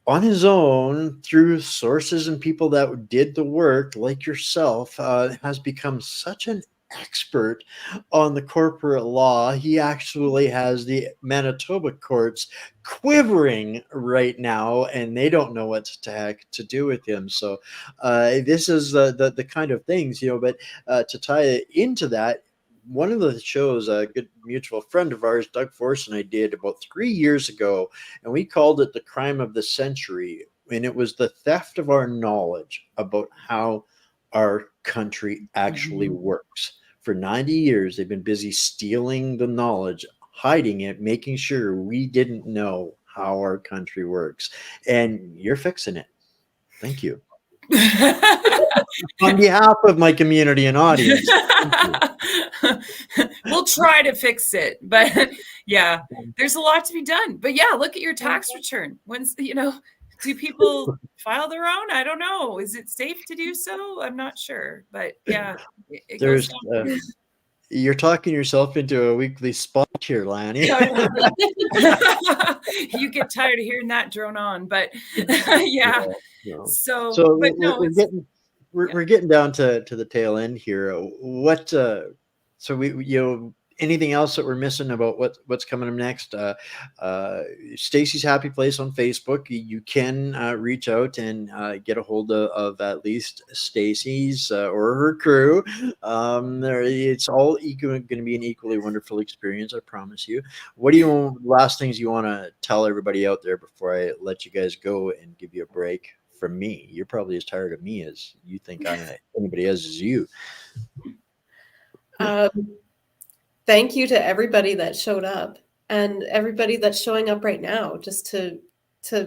on his own, through sources and people that did the work, like yourself, has become such an expert on the corporate law. He actually has the Manitoba courts quivering right now, and they don't know what the heck to do with him. So this is the kind of things, but to tie it into that, one of the shows a good mutual friend of ours, Doug Force, and I did about 3 years ago, and we called it the crime of the century. And it was the theft of our knowledge about how our country actually works. For 90 years, they've been busy stealing the knowledge, hiding it, making sure we didn't know how our country works. And you're fixing it. Thank you. On behalf of my community and audience. We'll try to fix it, but yeah, there's a lot to be done. But yeah, look at your tax return. Do people file their own? I don't know. Is it safe to do so? I'm not sure, but yeah, it goes down. You're talking yourself into a weekly spot here, Lani. You get tired of hearing that drone on, but yeah. So but no, we're getting down to the tail end here. What so we anything else that we're missing about what's coming up next? Stacy's Happy Place on Facebook. You can reach out and get a hold of at least Stacy's or her crew. It's all going to be an equally wonderful experience, I promise you. What do you last things you want to tell everybody out there before I let you guys go and give you a break from me? You're probably as tired of me as you think anybody else is you. Thank you to everybody that showed up and everybody that's showing up right now just to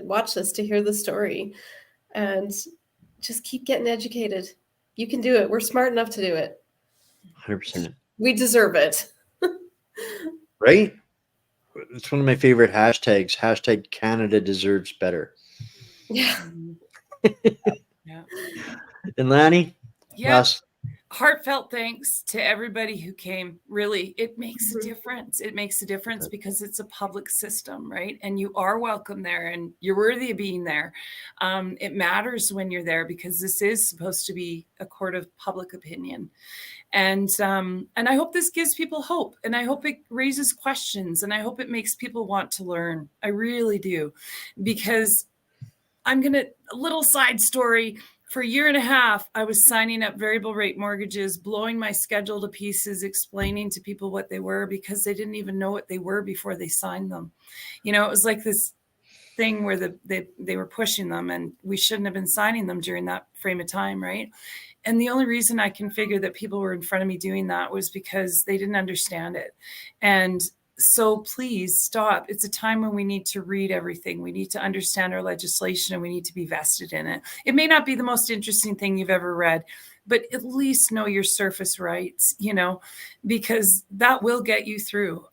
watch this, to hear the story, and just keep getting educated. You can do it. We're smart enough to do it. 100%. We deserve it. Right? It's one of my favorite hashtags. Hashtag Canada deserves better. Yeah. Yeah. And Lani? Yeah. Heartfelt thanks to everybody who came. Really, it makes a difference. It makes a difference because it's a public system, right? And you are welcome there, and you're worthy of being there. It matters when you're there because this is supposed to be a court of public opinion. And I hope this gives people hope, and I hope it raises questions, and I hope it makes people want to learn. I really do, because a little side story. For a year and a half, I was signing up variable rate mortgages, blowing my schedule to pieces, explaining to people what they were because they didn't even know what they were before they signed them. It was like this thing where they were pushing them, and we shouldn't have been signing them during that frame of time, right? And the only reason I can figure that people were in front of me doing that was because they didn't understand it. And so please stop. It's a time when we need to read everything. We need to understand our legislation, and we need to be vested in it. It may not be the most interesting thing you've ever read, but at least know your surface rights, because that will get you through.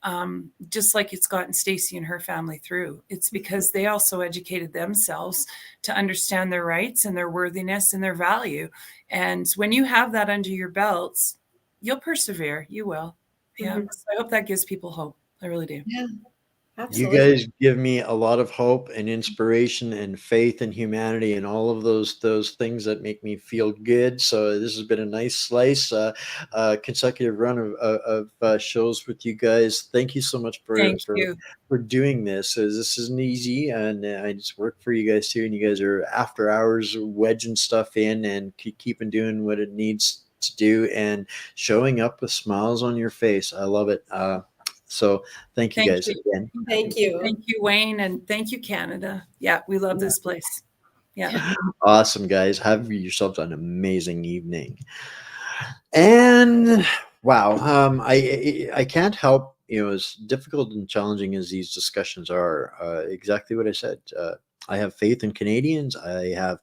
Just like it's gotten Stacey and her family through. It's because they also educated themselves to understand their rights and their worthiness and their value. And when you have that under your belts, you'll persevere. You will. Yeah. So I hope that gives people hope. I really do. Yeah, You absolutely. guys give me a lot of hope and inspiration and faith in humanity and all of those things that make me feel good. So this has been a nice slice, consecutive run of shows with you guys. Thank you so much Thank you. for doing this. This isn't easy, and I just work for you guys too. And you guys are after hours wedging stuff in and keeping doing what it needs to do and showing up with smiles on your face. I love it. So thank you Thank guys you. again. Thank you. Thank you, Wayne, and thank you, Canada. Yeah, we love this place. Yeah. Awesome, guys. Have yourselves an amazing evening. And wow, I can't help, as difficult and challenging as these discussions are, exactly what I said. I have faith in Canadians. I have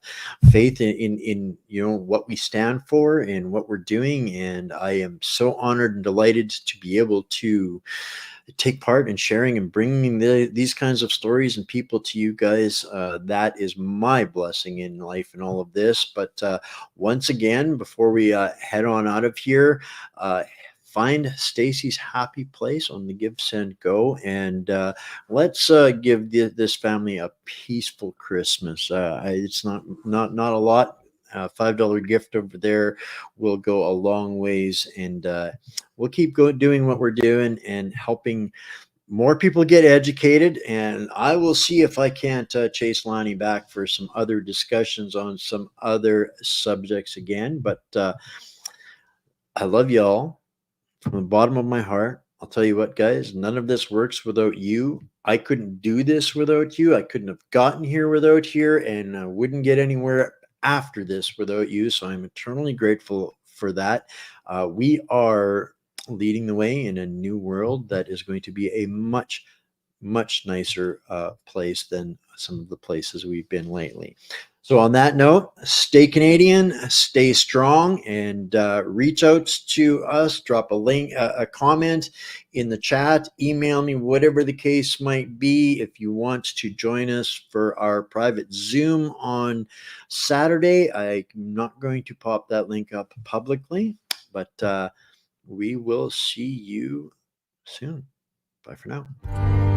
faith in what we stand for and what we're doing, and I am so honored and delighted to be able to take part in sharing and bringing these kinds of stories and people to you guys. That is my blessing in life and all of this. But once again, before we head on out of here, find Stacy's happy place on the Give Send Go, and let's give this family a peaceful Christmas. It's not a lot. $5 gift over there will go a long ways, and we'll keep doing what we're doing and helping more people get educated. And I will see if I can't chase Lani back for some other discussions on some other subjects again. But I love y'all from the bottom of my heart. I'll tell you what, guys, none of this works without you. I couldn't do this without you. I couldn't have gotten here without you, and I wouldn't get anywhere after this without you. So I'm eternally grateful for that. We are leading the way in a new world that is going to be a much, much nicer place than some of the places we've been lately. So on that note, stay Canadian, stay strong, and reach out to us. Drop a link, a comment in the chat, email me, whatever the case might be. If you want to join us for our private Zoom on Saturday, I'm not going to pop that link up publicly, but we will see you soon. Bye for now.